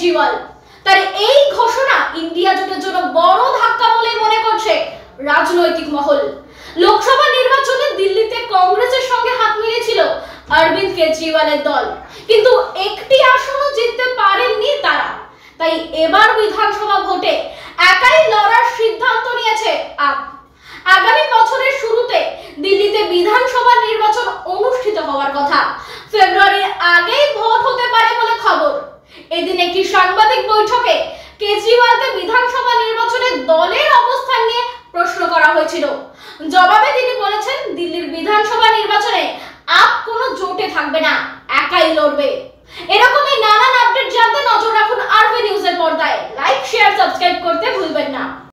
কেজরিওয়াল। তার এই ঘোষণা ইন্ডিয়া জোটের জন্য বড় ধাক্কা বলে মনে করছে রাজনৈতিক মহল। লোকসভা নির্বাচনে দিল্লিতে কংগ্রেসের সঙ্গে হাত মিলিয়েছিল অরবিন্দ কেজরিওয়ালের দল, কিন্তু একটি আসনও জিততে পারেননি তারা। তাই এবার বিধানসভা ভোটে একাই লড়ার সিদ্ধান্ত নিয়েছে আপ। আগামী বছরের শুরুতে দিল্লিতে বিধানসভা নির্বাচন অনুষ্ঠিত হওয়ার কথা। ফেব্রুয়ারির আগেই ভোট হতে পারে বলে খবর। এদিন একটি সাংবাদিক বৈঠকে কেজরিওয়ালকে বিধানসভা নির্বাচনে দলের অবস্থান নিয়ে প্রশ্ন করা হয়েছিল। জবাবে তিনি বলেছেন, দিল্লির বিধানসভা নির্বাচনে আপ কোনো জোটে থাকবে না, একাই লড়বে। এরকমই নানান আপডেট জানতে নজর রাখুন আরবি নিউজের পর্দায়। লাইক, শেয়ার, সাবস্ক্রাইব করতে ভুলবেন না।